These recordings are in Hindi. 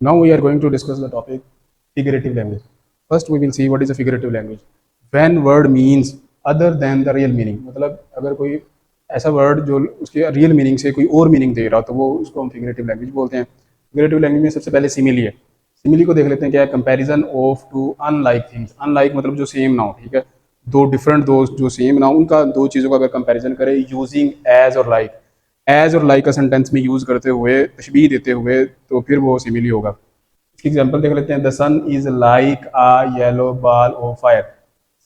Now we are going to discuss the topic figurative language. First we will see what is a figurative language. When word means other than the real meaning, मतलब अगर कोई ऐसा वर्ड जो उसके रियल मीनिंग से कोई और मीनिंग दे रहा हो तो वो उसको हम फिगरेटिव लैंग्वेज बोलते हैं। फिगरेटिव लैंग्वेज में सबसे पहले सिमिली है। सिमिली को देख लेते हैं क्या है, comparison of two unlike things. Unlike मतलब जो सेम ना हो, ठीक है। दो डिफरेंट दो जो सेम ना हो उनका दो चीज़ों का अगर कंपैरिजन करें यूजिंग एज और लाइक, एज और लाइक का सेंटेंस में यूज़ करते हुए तशबीह देते हुए तो फिर वो सिमिली होगा। इसकी एग्जांपल देख लेते हैं, the sun is like a yellow ball of fire.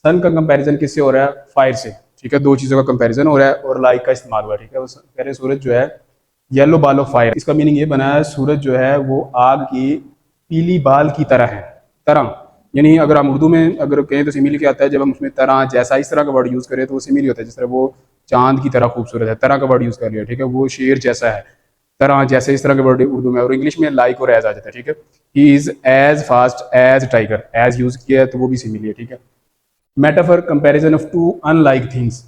Sun का कंपैरिजन किससे हो रहा है, फायर से, ठीक है। दो चीज़ों का कंपैरिजन हो रहा है और लाइक का इस्तेमाल हुआ है, ठीक है। वो कह रहे सूरज जो है येलो बॉल ऑफ फायर, इसका मीनिंग ये बना है सूरज जो है वो आग की पीली बाल की तरह है। तरह यानी अगर हम उर्दू में अगर कहें तो सिमिली क्या आता है, जब हम उसमें तरह जैसा इस तरह का वर्ड यूज़ करें तो वो सिमिली होता है। जिस तरह वो चांद की तरह खूबसूरत है, तरह का वर्ड यूज़ कर लिया, ठीक है। वो शेर जैसा है, तरह जैसे, इस तरह के वर्ड उर्दू में। और इंग्लिश में लाइक और एज आ जाता है, ठीक है। He is as fast as tiger, as use किया है तो वो भी सिमिली है, ठीक है। Metaphor comparison of two unlike things,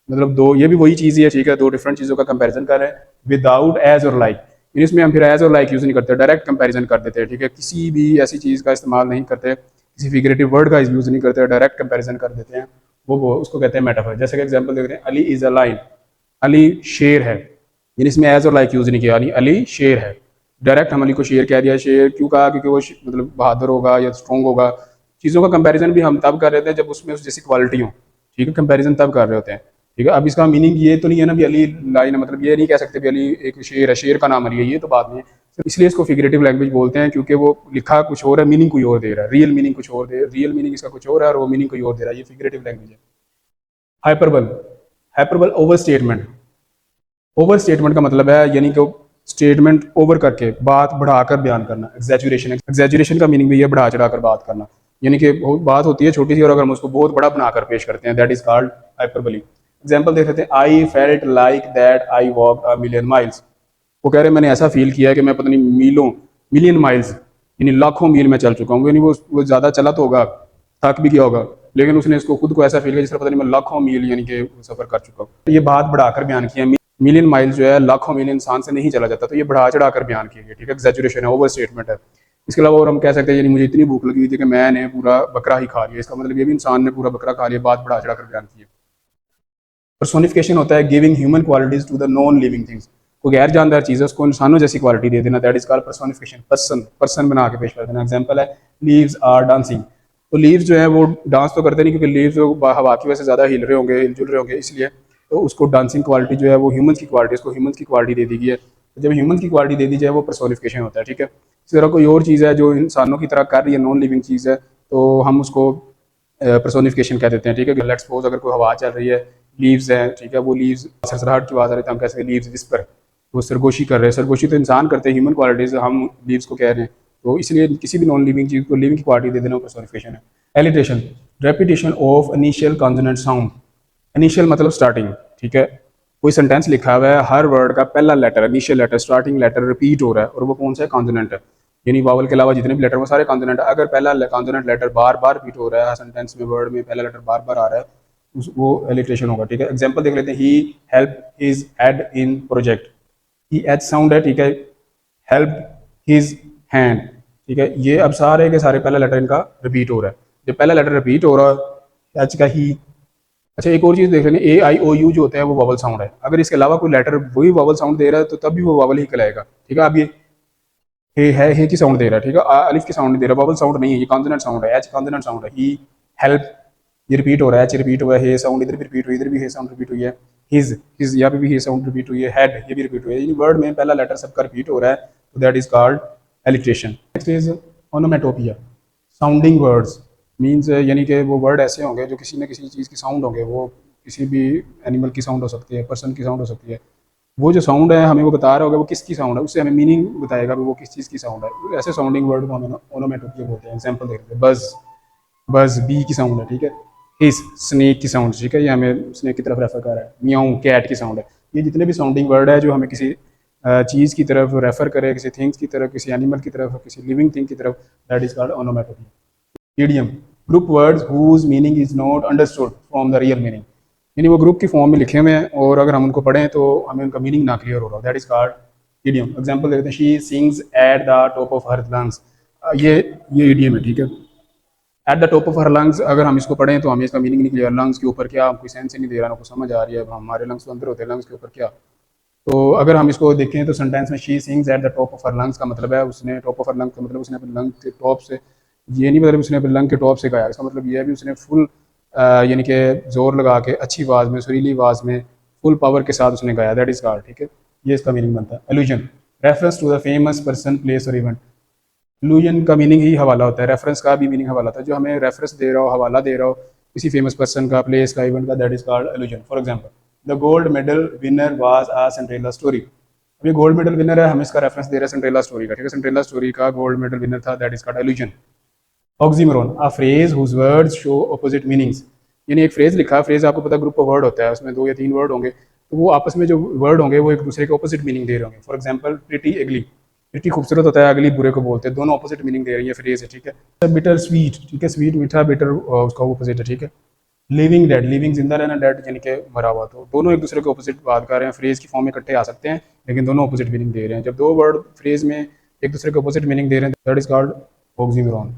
मतलब दो, ये भी वही चीज़ ही है, ठीक है। दो डिफरेंट चीज़ों का कंपैरिजन कर रहे हैं विदाउट एज और लाइक। इसमें हम फिर एज और लाइक यूज़ नहीं करते, डायरेक्ट कंपैरिजन कर देते हैं, ठीक है। किसी भी ऐसी चीज़ का इस्तेमाल नहीं करते, किसी फिगरेटिव वर्ड का यूज़ नहीं करते, डायरेक्ट कंपैरिजन कर देते हैं। वो उसको कहते हैं मेटाफर। जैसे कि एग्जाम्पल देख रहे हैं, Ali is a line, Ali शेर है। यानी इसमें एज और लाइक यूज़ नहीं किया, यानी अली शेर है। डायरेक्ट हम अली को शेर कह दिया। शेर क्यों कहा, क्योंकि वो मतलब बहादुर होगा या स्ट्रॉन्ग होगा। चीज़ों का कंपैरिजन भी हम तब कर रहे थे जब उसमें उस जैसी क्वालिटी हो, ठीक है। कंपैरिजन तब कर रहे होते हैं, ठीक है। अब इसका मीनिंग ये तो नहीं है ना भी अली लाइन, मतलब ये नहीं कह सकते भी अली एक शेर है, शेर का नाम अली है, ये तो बात नहीं है। तो इसलिए इसको फिगरेटिव लैंग्वेज बोलते हैं, क्योंकि वो लिखा कुछ और है, मीनिंग कोई और दे रहा है। रियल मीनिंग कुछ और दे, रियल मीनिंग इसका कुछ और है और वो मीनिंग कोई और दे रहा है, ये फिगरेटिव लैंग्वेज है। हाइपरबल, हाइपरबल ओवर स्टेटमेंट। ओवर स्टेटमेंट का मतलब है यानी कि स्टेटमेंट ओवर करके बात बढ़ाकर बयान करना। एग्जैजुरेशन, एग्जैजुरेशन का मीनिंग भी है बढ़ा चढ़ाकर बात करना। यानी कि बात होती है छोटी सी और अगर हम उसको बहुत बड़ा बनाकर पेश करते हैं, that is called hyperbole. Example देख लेते हैं, I felt like that I walk a million miles. वो कह रहे हैं मैंने ऐसा फील किया है कि मैं पता नहीं मीलों, मिलियन माइल्स यानी लाखों मील में चल चुका हूँ। यानी वो ज़्यादा चला तो होगा, थक भी गया होगा, लेकिन उसने इसको खुद को ऐसा फील किया जिस तरह पता नहीं मैं लाखों मील यानी कि सफ़र कर चुका हूँ। ये बात बढ़ाकर बयान किया। मिलियन माइल जो है लाखों मील इंसान से नहीं चला जाता, तो ये बढ़ा चढ़ाकर बयान किया गया, ठीक है। एग्जैजुरेशन है, ओवर स्टेटमेंट है। इसके अलावा और हम कह सकते हैं यानी मुझे इतनी भूख लगी हुई थी कि मैंने पूरा बकरा ही खा लिया। इसका मतलब ये भी इंसान ने पूरा बकरा खा लिया, बात बढ़ा चढ़ाकर बयान की है। पर्सोनिफिकेशन होता है giving human qualities to the non living things. कोई गैर जानदार चीज़ है उसको इंसानों जैसी क्वालिटी दे देना, that is called personification. Person, person बना के पेश कर देना। एग्जांपल है, लीव्स आर डांसिंग। तो लीव्स जो है वो डांस तो करते नहीं, क्योंकि लीव्स जो हवा की वजह से ज़्यादा हिल रहे होंगे, हिलजुल रहे होंगे, इसलिए तो उसको डांसिंग क्वालिटी जो है वो ह्यूमन की क्वालिटी, उसको ह्यूमन की क्वालिटी दे दी गई है। तो जब ह्यूमन की क्वालिटी दे दी जाए वो पर्सोनिफिकेशन होता है, ठीक है। इसी तरह कोई और चीज़ है जो इंसानों की तरह कर रही है, नॉन लिविंग चीज़ है, तो हम उसको पर्सोनिफिकेशन कह देते हैं, ठीक है। लेट्स सपोज अगर कोई हवा चल रही है, लीव्स है, ठीक है, वो लीव्स सरसराहट की आवाज़ आ रही है तो हम कह सकते हैं लीव्स विस्पर, वो सरगोशी कर रहे हैं। सरगोशी तो इंसान करते हैं, ह्यूमन क्वालिटीज, हम लीव्स को कह रहे हैं। तो इसलिए किसी भी नॉन लिविंग चीज़ को लिविंग की क्वालिटी दे देना पर्सोनिफिकेशन है। Alliteration, repetition of initial consonant sound. Initial मतलब स्टार्टिंग, ठीक है। कोई सेंटेंस लिखा हुआ है, हर वर्ड का पहला letter, initial letter, starting letter repeat हो रहा है, और वो कौन सा है, कॉन्सोनेंट है। यानी वावल के अलावा जितने भी लेटर वो सारे कॉन्सोनेंट है। अगर पहला कॉन्सोनेंट लेटर बार बार रिपीट हो रहा है सेंटेंस में, वर्ड में पहला लेटर बार बार आ रहा है, वो एलिट्रेशन होगा, ठीक है। एग्जाम्पल देख लेते हैं, he help his head in project. He H sound है, ठीक है। हेल्प हिज हैंड, ठीक है। ये अब सारे के सारे पहला लेटर इनका रिपीट हो रहा है। जब पहला लेटर रिपीट हो रहा है एच का ही। अच्छा, एक और चीज़ देख लेंगे, ए आई ओ यू जो होता है वो वॉवल साउंड है। अगर इसके अलावा कोई लेटर वही वॉवल साउंड दे रहा है तो तब भी वो वॉवल ही कहलाएगा, ठीक है। अब ये हे है, हे की साउंड दे रहा है, ठीक है। अलिफ की साउंड नहीं दे रहा, वॉवल साउंड नहीं है, ये कॉन्सोनेंट साउंड है। एच कॉन्सोनेंट साउंड है। ही हेल्प, ये रिपीट हो रहा है, एच रिपीट हुआ है, हे साउंड इधर भी रिपीट हुई, इधर भी हे साउंड रिपीट हुई है। हिज यहाँ पे भी हे साउंड रिपीट हुई है। हेड, ये भी रिपीट हुई है। इन वर्ड में पहला लेटर सबका रिपीट हो रहा है, तो that is called alliteration. Next is onomatopoeia, sounding words. Means यानी कि वो वर्ड ऐसे होंगे जो किसी न किसी चीज़ की साउंड होंगे। वो किसी भी एनिमल की साउंड हो सकती है, पर्सन की साउंड हो सकती है। वो जो साउंड है हमें वो बता रहा होगा वो किसकी साउंड है, उससे हमें मीनिंग बताएगा भी वो किस चीज़ की साउंड है। ऐसे साउंडिंग वर्ड को हमें ओनोमेटोपिया बोलते हैं। एग्जाम्पल देखते हैं, बज, बज बी की साउंड है, ठीक है। हिस, स्नेक की साउंड, ठीक है, ये हमें स्नेक की तरफ रेफर कर रहा है। म्याऊ, कैट की साउंड है। ये जितने भी साउंडिंग वर्ड है जो हमें किसी चीज़ की तरफ रेफर करे, किसी थिंग्स की तरफ, किसी एनिमल की तरफ, किसी लिविंग थिंग की तरफ, that is called onomatopoeia. Idiom, group words whose meaning is not understood from the real meaning. यानी वो ग्रुप की फॉर्म में लिखे हुए हैं और अगर हम उनको पढ़ें तो हमें उनका मीनिंग ना क्लियर हो रहा, that is called idiom example देते हैं, she sings at the top of her lungs. ये इडियम है, ठीक है। At the top of her lungs अगर हम इसको पढ़ें तो हमें इसका मीनिंग नहीं क्लियर, लंग्स के ऊपर क्या, कोई सेंस ही नहीं दे रहा ना कुछ समझ आ रही है, हमारे लंग्स तो अंदर होते हैं, लंग्स के ऊपर क्या। तो अगर हम इसको देखें तो सेंटेंस में she sings at the top of her lungs का मतलब है उसने, टॉप ऑफ हर लंग्स का मतलब उसने अपने लंग के टॉप से, ये नहीं मतलब उसने अपने लंग के टॉप से गाया, इसका मतलब ये है भी उसने फुल यानी कि जोर लगा के अच्छी आवाज़ में, सुरीली आवाज़ में, फुल पावर के साथ उसने गाया, दैट इज कॉल्ड, ठीक है। ये इसका मीनिंग बनता है। Allusion, reference to the famous person, place और इवेंट। एलुजन का मीनिंग ही हवाला होता है, रेफरेंस का भी मीनिंग हवाला होता है, जो हमें रेफरेंस दे रहा हो, हवाला दे रहा हो किसी फेमस पर्सन का, प्लेस का, इवेंट का, that is called allusion. For example the gold medal winner was a Cinderella story. अब ये गोल्ड मेडल विनर है, हम इसका रेफरेंस दे रहे हैं सिंड्रेला स्टोरी का, ठीक है, सिंड्रेला स्टोरी का गोल्ड मेडल विनर था, that is called allusion. Oxymoron, a phrase whose words show opposite meanings. यानी एक फ्रेज लिखा, फ्रेज आपको पता ग्रुप ऑफ वर्ड होता है, उसमें 2 या 3 वर्ड होंगे, तो वो आपस में जो वर्ड होंगे वो एक दूसरे के ऑपोजिट मीनिंग दे रहे होंगे। फॉर एग्जाम्पल प्रिटी एगली, प्रिटी खूबसूरत होता है, अगली बुरे को बोलते हैं, दोनों ऑपोजिट मीनिंग दे रही है, फ्रेज है, ठीक है। बिटर स्वीट, ठीक है, स्वीट मीठा, बिटर उसका ऑपोजिट है, ठीक है। लिविंग डेड, लिविंग जिंदा रहना, डेड यानी कि मरा हुआ, तो दोनों एक दूसरे के ऑपोजिट बात कर रहे हैं, फ्रेज की फॉर्म में इकट्ठे आ सकते हैं लेकिन दोनों ऑपोजिट मीनिंग दे रहे हैं। जब 2 वर्ड फ्रेज में एक दूसरे के ऑपोजिट मीनिंग दे रहे हैं, दैट इज कॉल्ड ऑक्सीमोरन।